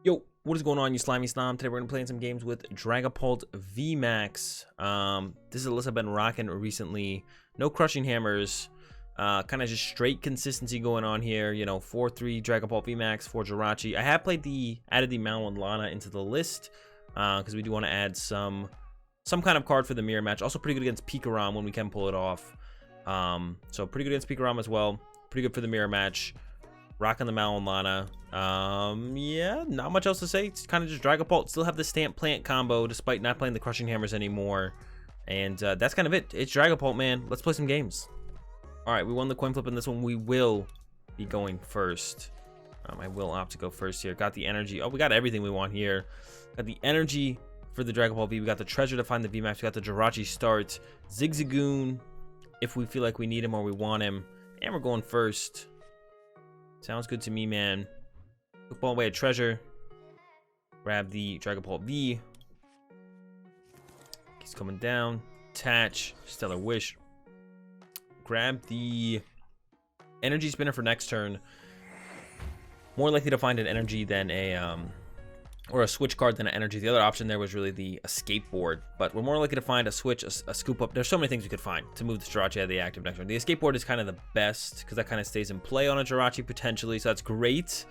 Yo, what is going on, you slimy snom? Today we're gonna be playing some games with Dragapult VMAX. This is a list I've been rocking recently. No crushing hammers, kind of just straight consistency going on here. You know, 4-3 Dragapult VMAX, 4 Jirachi. I have added the Mallow Lana into the list because we do want to add some kind of card for the mirror match. Also pretty good against Pikarom when we can pull it off. So pretty good against Pikarom as well. Pretty good for the mirror match. Rocking the Mallow Lana. Yeah, not much else to say. It's kind of just Dragapult. Still have the Stamp Plant combo despite not playing the Crushing Hammers anymore. And that's kind of it. It's Dragapult, man. Let's play some games. All right, we won the coin flip in this one. We will be going first. I will opt to go first here. Got the energy. Oh, we got everything we want here. Got the energy for the Dragapult V. We got the treasure to find the VMAX. We got the Jirachi start. Zigzagoon if we feel like we need him or we want him. And we're going first. Sounds good to me, man. Football away a treasure. Grab the Dragapult V. He's coming down. Attach. Stellar Wish. Grab the Energy Spinner for next turn. More likely to find an energy than or a switch card than an energy. The other option there was really the Escape Board, but we're more likely to find a switch, a Scoop Up. There's so many things we could find to move the Jirachi out of the active next turn. The Escape Board is kind of the best because that kind of stays in play on a Jirachi potentially, so that's great.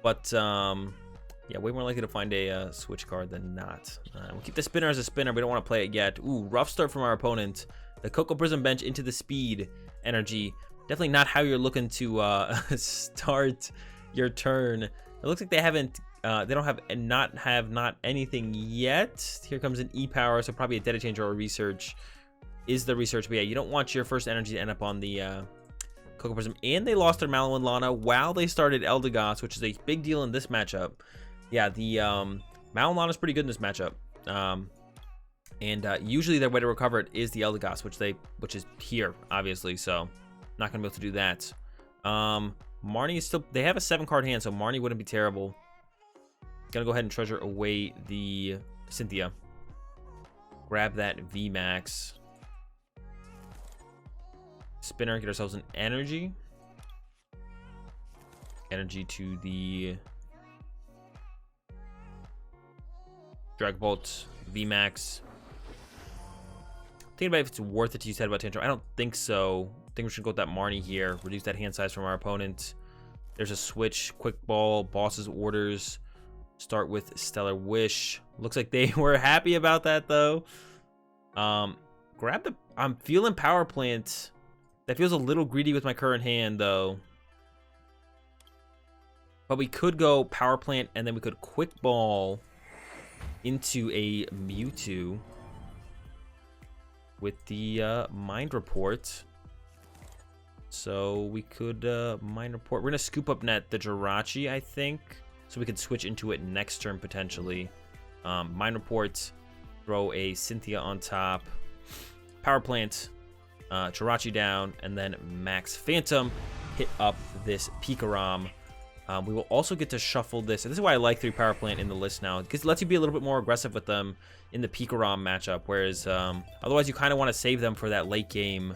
But yeah, way more likely to find a switch card than not. We'll keep the spinner as a spinner. We don't want to play it yet. Ooh, rough start from our opponent. The Cocoa Prism bench into the speed energy. Definitely not how you're looking to start your turn. It looks like they haven't. They don't have not anything yet. Here comes an E-Power, so probably a data changer or research is the research. But yeah, you don't want your first energy to end up on the Cocoa Prism. And they lost their Mallow Lana while they started Eldegoss, which is a big deal in this matchup. Yeah, the Mallow Lana is pretty good in this matchup. And usually their way to recover it is the Eldegoss, which is here, obviously. So not gonna be able to do that. Marnie is still. They have a 7-card hand, so Marnie wouldn't be terrible. Gonna go ahead and treasure away the Cynthia. Grab that VMAX. Spinner, get ourselves an energy. Energy to the Dragapult VMAX. Thinking about if it's worth it to use Headbutt Tantrum. I don't think so. I think we should go with that Marnie here. Reduce that hand size from our opponent. There's a switch. Quick Ball. Boss's Orders. Start with Stellar Wish. Looks like they were happy about that though. Grab the. I'm feeling Power Plant. That feels a little greedy with my current hand though. But we could go Power Plant and then we could Quick Ball into a Mewtwo with the Mind Report. So we could Mind Report. We're gonna Scoop Up Net the Jirachi, I think. So we could switch into it next turn potentially. Mind Report, throw a Cynthia on top, Power Plant, Jirachi down, and then Max Phantom hit up this Pikarom. We will also get to shuffle this. And this is why I like 3 Power Plant in the list now, because it lets you be a little bit more aggressive with them in the Pikarom matchup. Whereas otherwise you kind of want to save them for that late game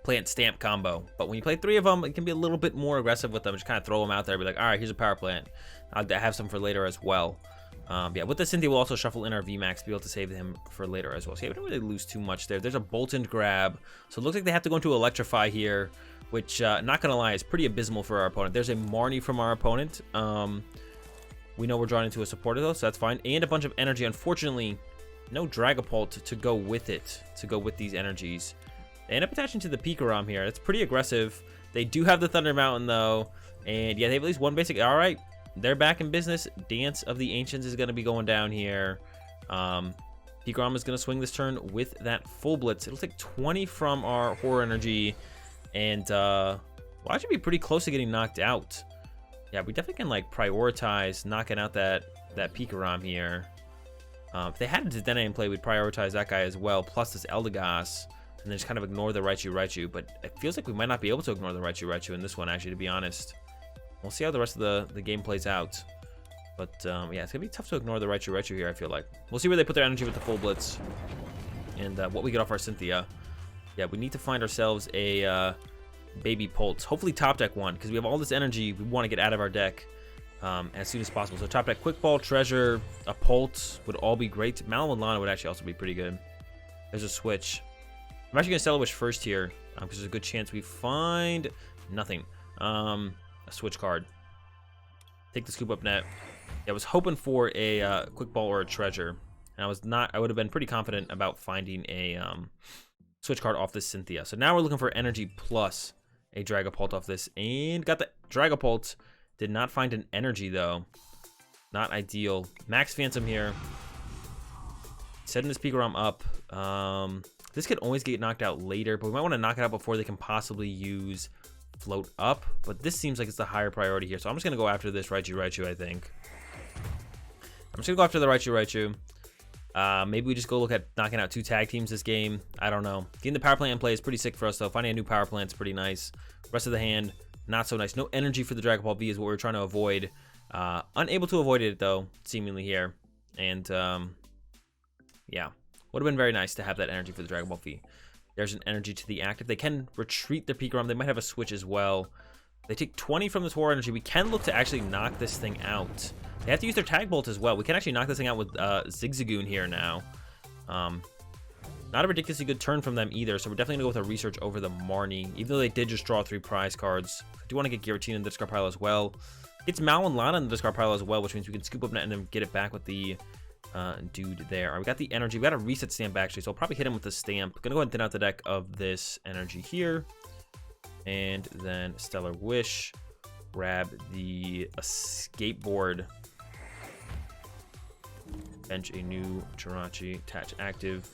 Plant Stamp combo. But when you play 3 of them, it can be a little bit more aggressive with them. Just kind of throw them out there, be like, all right, here's a Power Plant. I'll have some for later as well. Yeah, with the Cynthia, we'll also shuffle in our VMAX to be able to save him for later as well. So yeah, we don't really lose too much there. There's a Boltund grab. So it looks like they have to go into Electrify here, which, not gonna lie, is pretty abysmal for our opponent. There's a Marnie from our opponent. We know we're drawn into a supporter though, so that's fine. And a bunch of energy. Unfortunately, no Dragapult to go with it, to go with these energies. They end up attaching to the Pikarom here. It's pretty aggressive. They do have the Thunder Mountain though. And yeah, they have at least one basic. All right, they're back in business. Dance of the Ancients is going to be going down here. Pikarom is going to swing this turn with that full blitz. It'll take 20 from our Horror Energy. And we'll actually be pretty close to getting knocked out. Yeah, we definitely can like prioritize knocking out that Pikarom here. If they had a Dedenne in play, we'd prioritize that guy as well, plus this Eldegoss. And then just kind of ignore the Raichu. But it feels like we might not be able to ignore the Raichu in this one, actually, to be honest. We'll see how the rest of the game plays out. But yeah, it's going to be tough to ignore the Raichu here, I feel like. We'll see where they put their energy with the full blitz. And what we get off our Cynthia. Yeah, we need to find ourselves a Baby Pulse. Hopefully top deck one, because we have all this energy we want to get out of our deck. as soon as possible. So top deck, Quick Ball, Treasure, a Pult would all be great. Mallow Lana would actually also be pretty good. There's a switch. I'm actually going to Stellar Wish first here, because there's a good chance we find nothing. A switch card. Take the Scoop Up Net. Yeah, I was hoping for a Quick Ball or a Treasure. And I would have been pretty confident about finding a switch card off this Cynthia. So now we're looking for Energy plus a Dragapult off this. And got the Dragapult. Did not find an Energy, though. Not ideal. Max Phantom here. Setting this Pikarom up. This could always get knocked out later, but we might want to knock it out before they can possibly use Float Up. But this seems like it's the higher priority here. So I'm just going to go after this Raichu, I think. I'm just going to go after the Raichu. Maybe we just go look at knocking out 2 tag teams this game. I don't know. Getting the Power Plant in play is pretty sick for us, though. Finding a new Power Plant is pretty nice. Rest of the hand, not so nice. No energy for the Dragapult V is what we're trying to avoid. Unable to avoid it, though, seemingly here. And, yeah. Would have been very nice to have that energy for the Dragapult V. There's an energy to the active. They can retreat their Pikarom. They might have a switch as well. They take 20 from this War Energy. We can look to actually knock this thing out. They have to use their Tag Bolt as well. We can actually knock this thing out with Zigzagoon here now. Not a ridiculously good turn from them either, so we're definitely going to go with a research over the Marnie, even though they did just draw 3 prize cards. I do want to get Giratina in the discard pile as well. It's Mallow Lana in the discard pile as well, which means we can Scoop Up Net and then get it back with the dude there. All right, we got the energy. We got a reset stamp actually, so I'll probably hit him with the stamp. Gonna go ahead and thin out the deck of this energy here, and then Stellar Wish. Grab the Escape Board. Bench a new Jirachi. Attach active.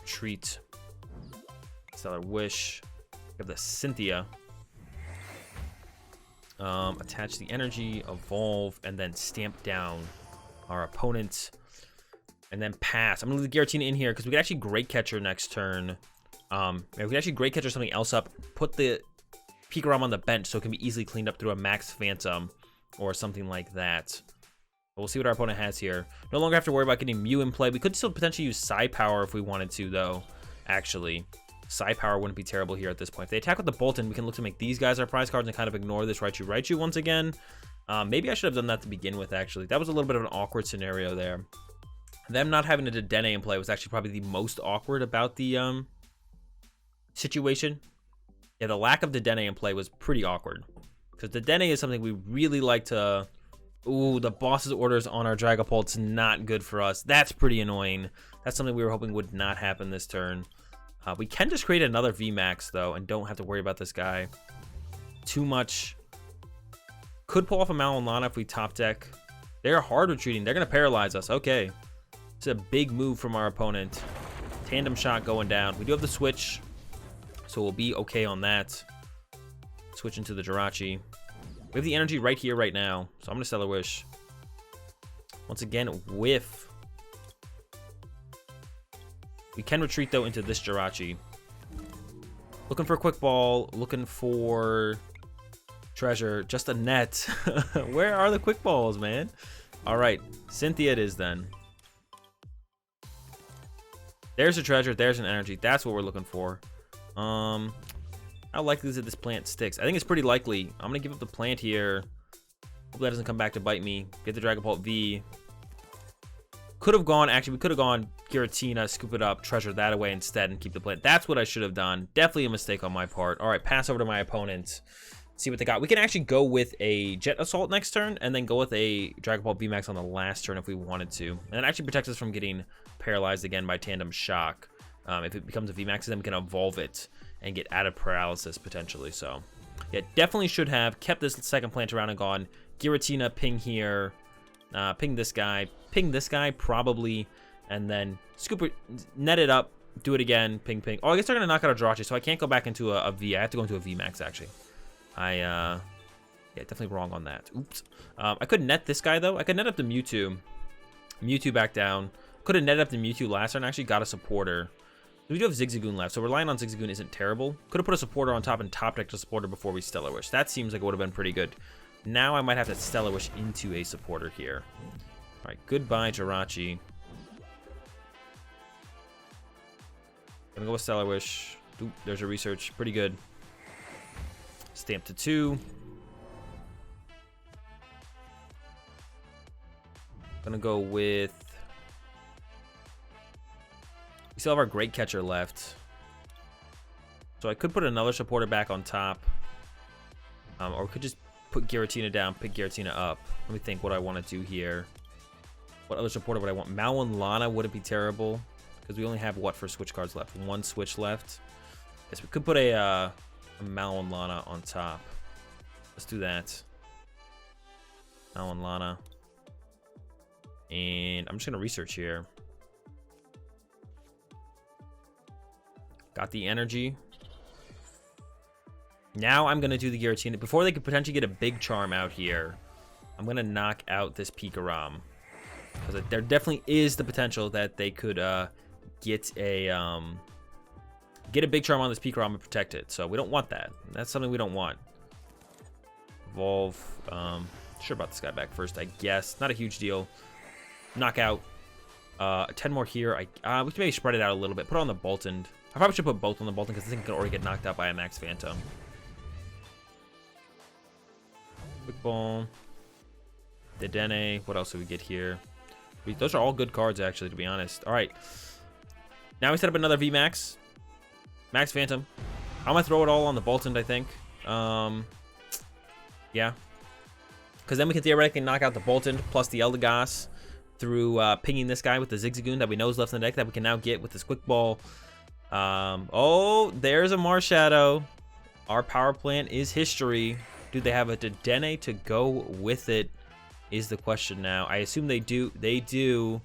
Treat. Stellar Wish. Grab the Cynthia. Attach the energy. Evolve, and then stamp down our opponent, and then pass. I'm gonna leave the Giratina in here because we can actually Great Catcher next turn. We can actually Great Catcher something else up, put the Pikarom on the bench so it can be easily cleaned up through a Max Phantom or something like that. But we'll see what our opponent has here. No longer have to worry about getting Mew in play. We could still potentially use Psy Power if we wanted to, though. Actually, Psy Power wouldn't be terrible here at this point. If they attack with the Bolton, we can look to make these guys our prize cards and kind of ignore this Raichu once again. Maybe I should have done that to begin with, actually. That was a little bit of an awkward scenario there. Them not having a Dedenne in play was actually probably the most awkward about the situation. Yeah, the lack of Dedenne in play was pretty awkward. Because Dedenne is something we really like to... Ooh, the boss's orders on our Dragapult's not good for us. That's pretty annoying. That's something we were hoping would not happen this turn. We can just create another VMAX, though, and don't have to worry about this guy too much. Could pull off a Mallow Lana if we top deck. They're hard retreating. They're going to paralyze us. Okay. It's a big move from our opponent. Tandem shot going down. We do have the switch, so we'll be okay on that. Switch into the Jirachi. We have the energy right here, right now. So I'm going to Stellar Wish. Once again, whiff. We can retreat, though, into this Jirachi. Looking for a Quick Ball. Looking for... Treasure, just a net. Where are the Quick Balls, man? All right, Cynthia it is then. There's a treasure, there's an energy. That's what we're looking for. How likely is it this plant sticks? I think it's pretty likely. I'm gonna give up the plant here. Hope that doesn't come back to bite me. Get the Dragapult V. Could have gone, actually, we could have gone Giratina, scoop it up, treasure that away instead, and keep the plant. That's what I should have done. Definitely a mistake on my part. All right, pass over to my opponent. See what they got. We can actually go with a Jet Assault next turn and then go with a Dragapult VMAX on the last turn if we wanted to. And it actually protects us from getting paralyzed again by Tandem Shock. If it becomes a VMAX, then we can evolve it and get out of paralysis potentially. So, yeah, definitely should have kept this second plant around and gone. Giratina, ping here. Ping this guy, probably. And then scoop it, net it up, do it again, ping, ping. Oh, I guess they're going to knock out a Jirachi, so I can't go back into a V. I have to go into a VMAX, actually. Yeah, definitely wrong on that. Oops. I could net this guy, though. I could net up the Mewtwo. Mewtwo back down. Could have netted up the Mewtwo last turn. Actually got a supporter. We do have Zigzagoon left, so relying on Zigzagoon isn't terrible. Could have put a supporter on top and top decked a supporter before we Stellar Wish. That seems like it would have been pretty good. Now I might have to Stellar Wish into a supporter here. All right, goodbye, Jirachi. Gonna go with Stellar Wish. Oop, there's a research. Pretty good. Stamp to 2. Gonna go with... We still have our Great Catcher left. So I could put another supporter back on top. Or we could just put Giratina down, pick Giratina up. Let me think what I want to do here. What other supporter would I want? Mallow Lana wouldn't be terrible. Because we only have, what, for switch cards left? One switch left. Yes, we could put a Mallow Lana on top. Let's do that. Mallow Lana. And I'm just going to research here. Got the energy. Now I'm going to do the Giratina. Before they could potentially get a big charm out here, I'm going to knock out this Pikarom. Because there definitely is the potential that they could get a big charm on this Pikarom and protect it. So we don't want that. That's something we don't want. Evolve. Sure about this guy back first, I guess. Not a huge deal. Knockout. 10 more here. We can maybe spread it out a little bit. Put it on the Bolton. I probably should put both on the Bolton because I think it can already get knocked out by a Max Phantom. Quick Ball. Dedenne. What else do we get here? Those are all good cards, actually, to be honest. All right. Now we set up another VMAX. Max Phantom. I'm going to throw it all on the Bolton, I think. Yeah. Because then we can theoretically knock out the Bolton plus the Eldegoss through pinging this guy with the Zigzagoon that we know is left in the deck that we can now get with this Quick Ball. Oh, there's a Marshadow. Our power plant is history. Do they have a Dedenne to go with it is the question now. I assume they do. They do.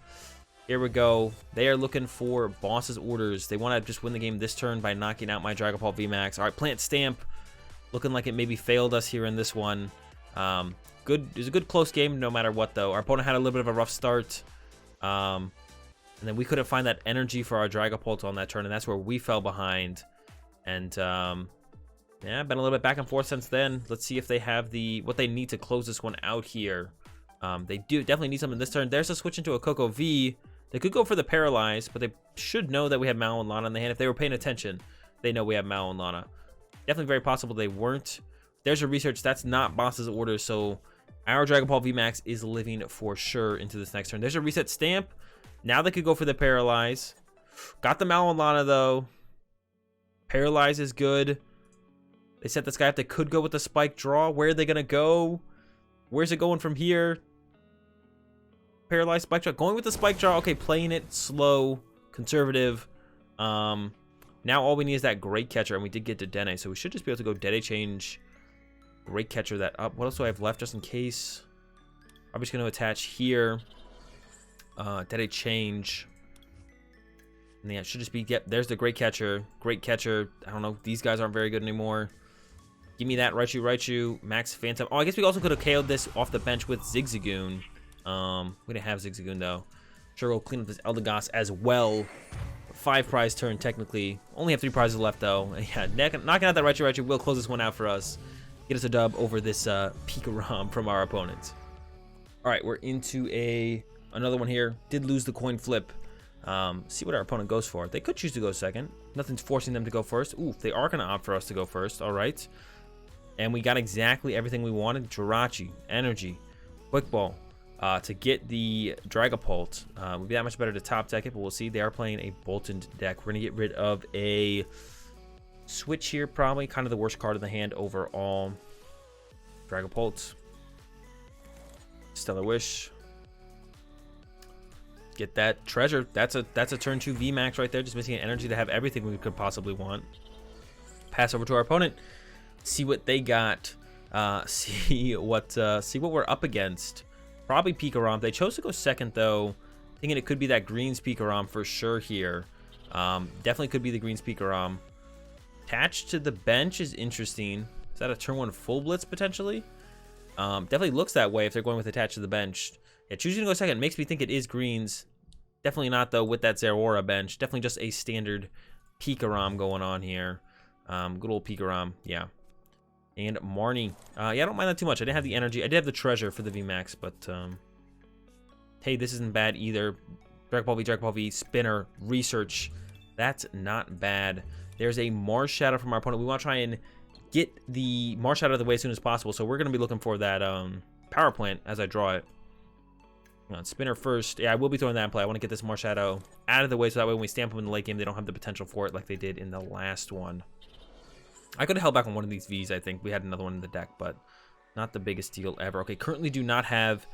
Here we go. They are looking for boss's orders. They want to just win the game this turn by knocking out my Dragapult VMAX. All right, Plant Stamp. Looking like it maybe failed us here in this one. Good. It was a good close game no matter what, though. Our opponent had a little bit of a rough start. And then we couldn't find that energy for our Dragapult on that turn, and that's where we fell behind. And, yeah, been a little bit back and forth since then. Let's see if they have what they need to close this one out here. They do definitely need something this turn. There's a switch into a Coco V. They could go for the Paralyze, but they should know that we have Mallow Lana in the hand. If they were paying attention, they know we have Mallow Lana. Definitely very possible they weren't. There's a research. That's not boss's orders, so our Dragapult VMAX is living for sure into this next turn. There's a Reset Stamp. Now they could go for the Paralyze. Got the Mallow Lana, though. Paralyze is good. They set this guy up. They could go with the Spike Draw. Where are they going to go? Where's it going from here? Paralyzed Spike Draw. Going with the Spike Draw. Okay, playing it slow, conservative. Now all we need is that Great Catcher, and we did get Dedenne, so we should just be able to go Dedenne change Great Catcher that up. What else do I have left just in case? I'm just going to attach here. Dedenne change. And yeah, it should just be, yep, there's the Great Catcher. Great Catcher. I don't know. These guys aren't very good anymore. Give me that Raichu, Max Phantom. Oh, I guess we also could have KO'd this off the bench with Zigzagoon. We didn't have Zigzagoon, though. Sure, we'll clean up this Eldegoss as well. 5 prize turn, technically. Only have 3 prizes left, though. Yeah, knocking out that Raichu will close this one out for us. Get us a dub over this Pikarom from our opponent. All right, we're into another one here. Did lose the coin flip. See what our opponent goes for. They could choose to go second. Nothing's forcing them to go first. Ooh, they are going to opt for us to go first. All right. And we got exactly everything we wanted. Jirachi, Energy, Quick Ball. To get the Dragapult. Would be that much better to top deck it, but we'll see. They are playing a Bolton deck. We're going to get rid of a switch here, probably. Kind of the worst card in the hand overall. Dragapult. Stellar Wish. Get that treasure. That's a turn 2 VMAX right there. Just missing an energy to have everything we could possibly want. Pass over to our opponent. See what they got. See what we're up against. Probably Pikarom. They chose to go second, though. Thinking it could be that Greens Pikarom for sure here. Definitely could be the Greens Pikarom. Attached to the bench is interesting. Is that a turn 1 full blitz, potentially? Definitely looks that way if they're going with attached to the bench. Yeah, choosing to go second makes me think it is Greens. Definitely not, though, with that Zeraora bench. Definitely just a standard Pikarom going on here. Good old Pikarom, yeah. And Marnie. Yeah, I don't mind that too much. I didn't have the energy. I did have the treasure for the VMAX, but hey, this isn't bad either. Dragapult V, Spinner, Research. That's not bad. There's a Marshadow from our opponent. We want to try and get the Marshadow out of the way as soon as possible, so we're going to be looking for that Power Plant as I draw it. Hang on, Spinner first. Yeah, I will be throwing that in play. I want to get this Marshadow out of the way so that way when we stamp them in the late game, they don't have the potential for it like they did in the last one. I could have held back on one of these Vs, I think. We had another one in the deck, but not the biggest deal ever. Okay, currently do not have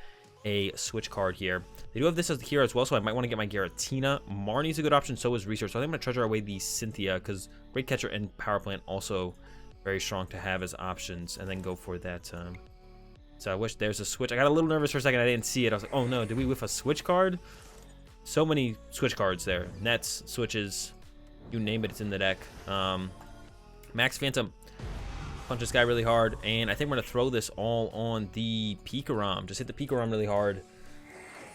a switch card here. They do have this here as well, so I might want to get my Giratina. Marnie's a good option, so is Research. So I think I'm going to treasure away the Cynthia, because Great Catcher and Power Plant also very strong to have as options, and then go for that. So I wish there's a switch. I got a little nervous for a second. I didn't see it. I was like, oh no, did we whiff a switch card? So many switch cards there. Nets, switches, you name it, it's in the deck. Max Phantom. Punch this guy really hard. And I think we're going to throw this all on the Pikarom. Just hit the Pikarom really hard.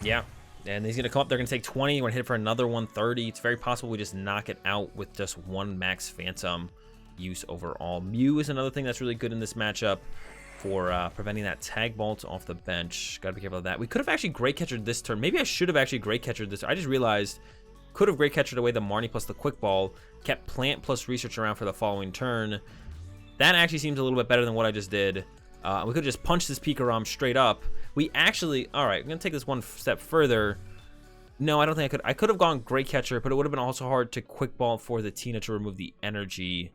Yeah. And he's going to come up. They're going to take 20. We're going to hit it for another 130. It's very possible we just knock it out with just one Max Phantom use overall. Mew is another thing that's really good in this matchup for preventing that tag bolt off the bench. Gotta be careful of that. We could have actually Great Catchered this turn. Maybe I should have actually Great Catchered this. I just realized could have Great Catchered away the Marnie plus the Quick Ball, kept Plant plus Research around for the following turn. That actually seems a little bit better than what I just did. We could just punch this Pikarom straight up. We actually, all right, I'm gonna take this one step further. No, I don't think I could. I could have gone Great Catcher, but it would have been also hard to Quick Ball for the Tina to remove the energy.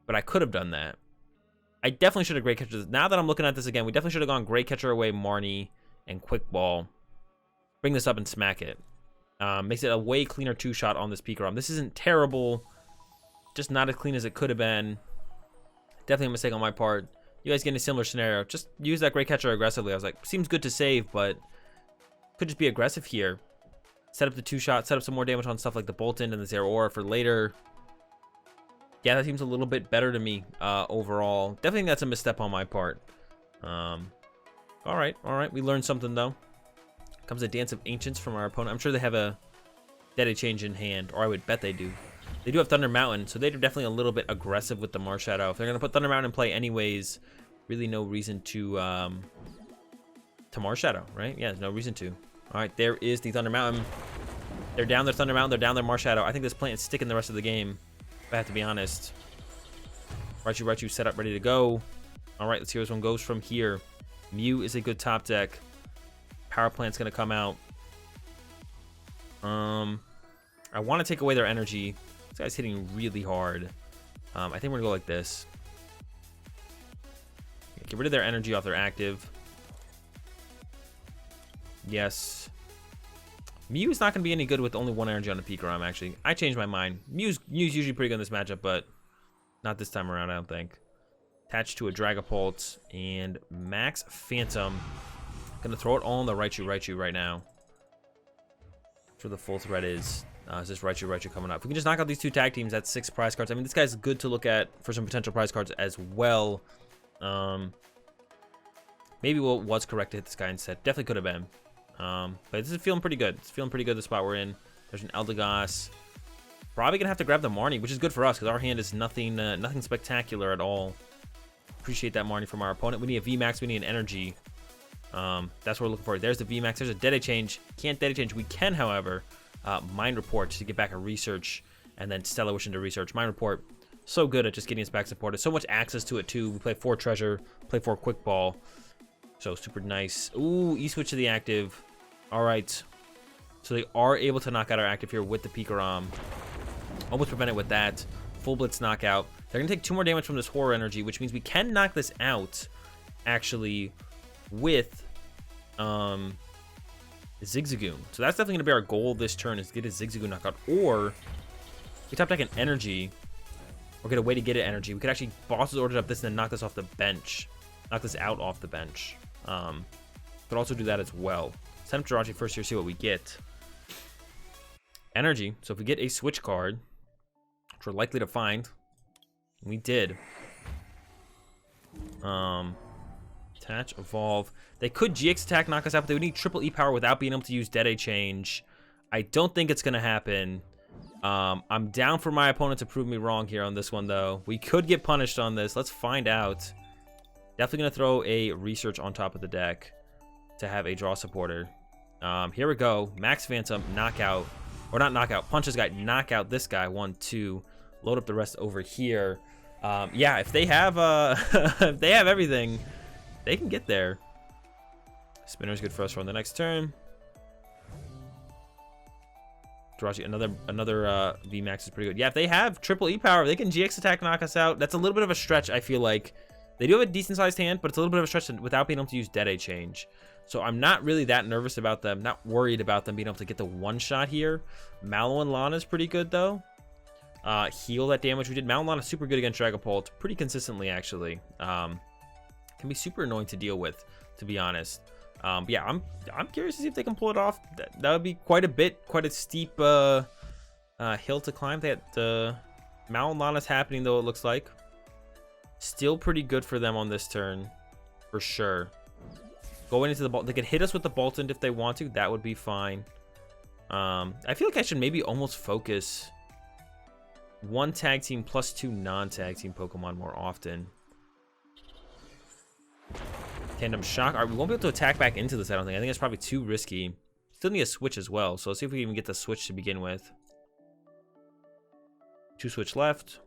But I could have done that. I definitely should have Great Catcher. Now that I'm looking at this again, we definitely should have gone Great Catcher away Marnie and Quick Ball. Bring this up and smack it. Makes it a way cleaner two-shot on this Pikarom. This isn't terrible. Just not as clean as it could have been. Definitely a mistake on my part. You guys get in a similar scenario. Just use that Great Catcher aggressively. I was like, seems good to save, but could just be aggressive here. Set up the two-shot. Set up some more damage on stuff like the Bolton and the Zero Aura for later. Yeah, that seems a little bit better to me overall. Definitely think that's a misstep on my part. All right. We learned something, though. Comes a Dance of Ancients from our opponent. I'm sure they have a Dedenne-GX in hand, or I would bet they do. They do have Thunder Mountain, so they're definitely a little bit aggressive with the Marshadow. If they're going to put Thunder Mountain in play anyways, really no reason to Marshadow, right? Yeah, there's no reason to. All right, there is the Thunder Mountain. They're down their Thunder Mountain. They're down their Marshadow. I think this plant is sticking the rest of the game, if I have to be honest. Raichu set up, ready to go. All right, let's see where this one goes from here. Mew is a good top deck. Power Plant's going to come out. I want to take away their energy. This guy's hitting really hard. I think we're going to go like this. Get rid of their energy off their active. Yes. Mew's not going to be any good with only one energy on the Pikarom, actually. I changed my mind. Mew's usually pretty good in this matchup, but not this time around, I don't think. Attached to a Dragapult and Max Phantom. Gonna throw it all on the Raichu right now. That's where the full threat is. Is this Raichu coming up? If we can just knock out these two tag teams, that's 6 prize cards. I mean, this guy's good to look at for some potential prize cards as well. Maybe what was correct to hit this guy instead. Definitely could have been. But this is feeling pretty good. It's feeling pretty good, the spot we're in. There's an Eldegoss. Probably gonna have to grab the Marnie, which is good for us because our hand is nothing spectacular at all. Appreciate that Marnie from our opponent. We need a VMAX, we need an energy. That's what we're looking for. There's the VMAX. There's a Dedenne change. Can't Dedenne change. We can, however, Mind Report to get back a Research, and then Stellar Wish into Research. Mind Report, so good at just getting us back supported. So much access to it too. We play 4 Treasure, play 4 Quick Ball, so super nice. Ooh, E-Switch to the active. All right, so they are able to knock out our active here with the Pikarom. Almost prevent it with that. Full Blitz knockout. They're gonna take 2 more damage from this Horror Energy, which means we can knock this out, actually, with Zigzagoon. So that's definitely gonna be our goal this turn, is to get a Zigzagoon knockout, or we top deck an energy or get a way to get an energy. We could actually bosses ordered up this and then knock this off the bench, knock this out off the bench. Could also do that as well. Send up Jirachi first here, see what we get. Energy. So if we get a switch card, which we're likely to find, we did. Attach, evolve. They could GX attack, knock us out, but they would need triple E power without being able to use Dedenne change. I don't think it's gonna happen. I'm down for my opponent to prove me wrong here on this one, though. We could get punished on this. Let's find out. Definitely gonna throw a Research on top of the deck to have a draw supporter. Here we go. Max Phantom, knockout. Or not knockout. Punch this guy, knock out this guy. 1, 2. Load up the rest over here. Yeah, if they have if they have everything, they can get there. Spinner's good for us for on the next turn. Jirachi, another VMAX is pretty good. Yeah, if they have triple E power, they can GX attack knock us out. That's a little bit of a stretch, I feel like. They do have a decent sized hand, but it's a little bit of a stretch without being able to use Dedenne change. So I'm not really that nervous about them, not worried about them being able to get the one shot here. Mallow Lana is pretty good though. Heal that damage we did. Mallow Lana super good against Dragapult pretty consistently actually. Can be super annoying to deal with, to be honest. But yeah, I'm curious to see if they can pull it off. That would be quite a steep hill to climb. That Mallow Lana's happening though, it looks like. Still pretty good for them on this turn, for sure. Going into the ball, they could hit us with the Boltund if they want to. That would be fine. I feel like I should maybe almost focus one tag team plus 2 non-tag team Pokemon more often. Tandem Shock. All right, we won't be able to attack back into this, I don't think. I think it's probably too risky. Still need a switch as well, so let's see if we can even get the switch to begin with. 2 switch left.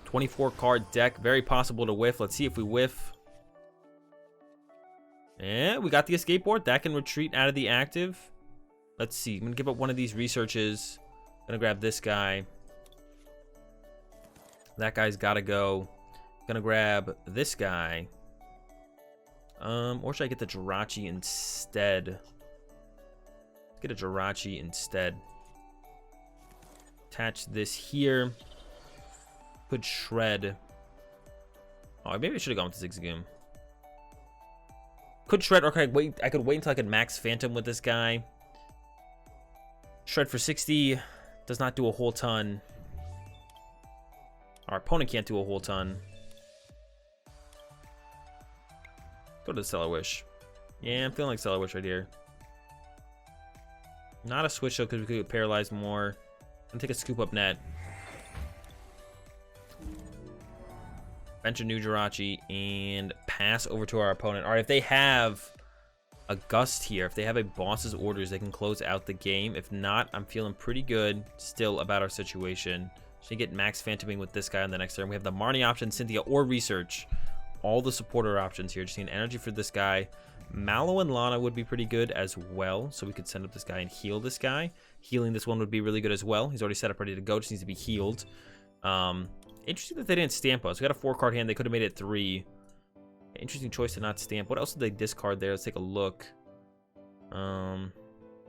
24 card deck, very possible to whiff. Let's see if we whiff. And we got the escape board. That can retreat out of the active. Let's see. I'm gonna give up one of these researches. Gonna grab this guy. That guy's gotta go. Gonna grab this guy. Or should I get the Jirachi instead? Let's get a Jirachi instead. Attach this here. Could shred. Oh, maybe I should have gone with the Zigzagoon. Could shred, or could I wait? I could wait until I could max Phantom with this guy. Shred for 60 does not do a whole ton. Our opponent can't do a whole ton. Go to the Stellar Wish. Yeah, I'm feeling like Stellar Wish right here. Not a switch though, because we could get paralyzed more. I'm gonna take a Scoop Up Net. Bench a new Jirachi and pass over to our opponent. All right, if they have a Gust here, if they have a Boss's Orders, they can close out the game. If not, I'm feeling pretty good still about our situation. Should get max Phantoming with this guy on the next turn. We have the Marnie option, Cynthia, or Research. All the supporter options here. Just need energy for this guy. Mallow and Lana would be pretty good as well. So we could send up this guy and heal this guy. Healing this one would be really good as well. He's already set up ready to go. Just needs to be healed. Interesting that they didn't stamp us. We got a 4-card hand. They could have made it 3. Interesting choice to not stamp. What else did they discard there? Let's take a look. Oh,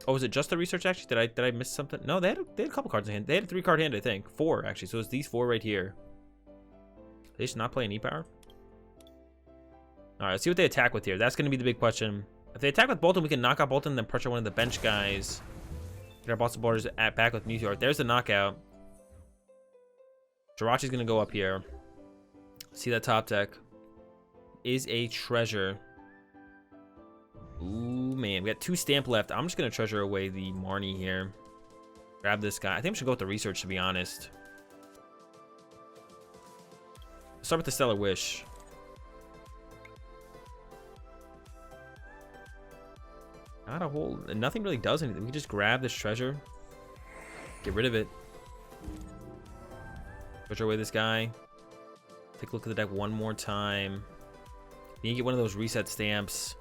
was it just the Research actually? Did I miss something? No, they had a couple cards in hand. They had a 3-card hand, I think. 4 actually. So it's these 4 right here. They should not play an E-Power. All right, let's see what they attack with here. That's going to be the big question. If they attack with Boltund, we can knock out Boltund and then pressure one of the bench guys. Get our boss of borders back with Mewtwo. There's the knockout. Jirachi's going to go up here. See that top deck. Is a treasure. Ooh, man. We got 2 stamp left. I'm just going to treasure away the Marnie here. Grab this guy. I think we should go with the Research, to be honest. Start with the Stellar Wish. Not a whole... Nothing really does anything. We can just grab this treasure. Get rid of it. Treasure away this guy. Take a look at the deck one more time. You can get one of those reset stamps.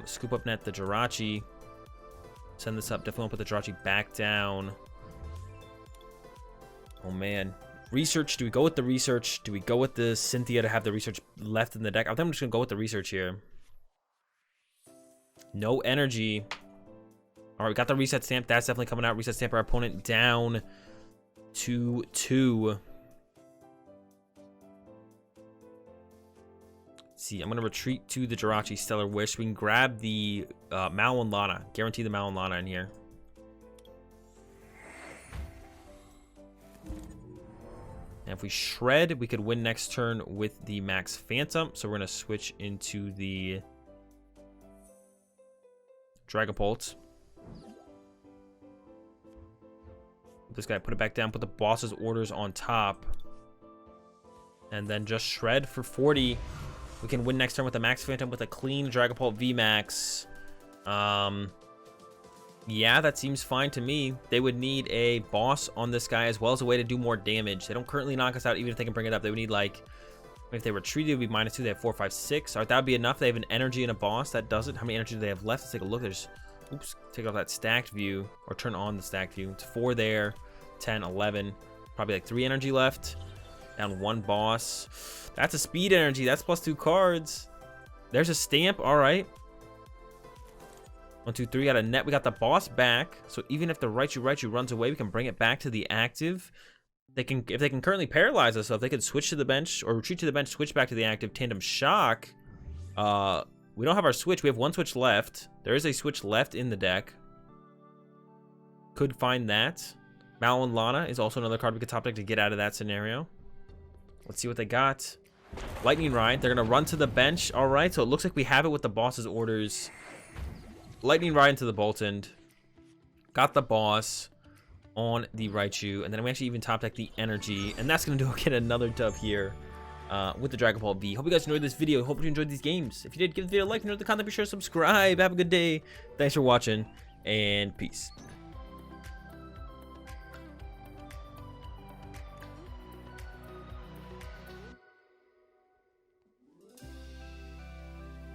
Scoop Up Net the Jirachi. Send this up. Definitely want to put the Jirachi back down. Oh, man. Research. Do we go with the Research? Do we go with the Cynthia to have the Research left in the deck? I think I'm just going to go with the Research here. No energy. All right, we got the Reset Stamp. That's definitely coming out. Reset Stamp our opponent down to 2. Let's see, I'm going to retreat to the Jirachi Stellar Wish. We can grab the Mallow and Lana. Guarantee the Mallow and Lana in here. And if we shred, we could win next turn with the Max Phantom. So we're going to switch into the Dragapult. This guy, put it back down, put the boss's orders on top. And then just shred for 40. We can win next turn with the Max Phantom with a clean Dragapult VMAX. Yeah, that seems fine to me. They would need a boss on this guy as well as a way to do more damage. They don't currently knock us out even if they can bring it up. They would need like If they retreated, it would be -2. They have 4, 5, 6. All right, that would be enough. They have an energy and a boss. That does it. How many energy do they have left? Let's take a look. There's, oops, take off that stacked view, or turn on the stacked view. It's 4 there, 10, 11. Probably like 3 energy left. Down 1 boss. That's a speed energy. That's +2 cards. There's a stamp. All right. 1, 2, 3. Got a net. We got the boss back. So even if the Raichu runs away, we can bring it back to the active. They can, if they can currently paralyze us, so if they could switch to the bench or retreat to the bench, switch back to the active, Tandem Shock. We don't have our switch. We have 1 switch left. There is a switch left in the deck. Could find that. Mallow Lana is also another card we could top deck to get out of that scenario. Let's see what they got. Lightning Ride. They're gonna run to the bench. All right. So it looks like we have it with the boss's orders. Lightning Ride into the Boltund. Got the boss on the Raichu, and then we actually even top deck the energy, and that's gonna do get another dub here with the Dragapult V. Hope you guys enjoyed this video. Hope you enjoyed these games. If you did, give the video a like. If you enjoyed the content, be sure to subscribe. Have a good day. Thanks for watching, and peace.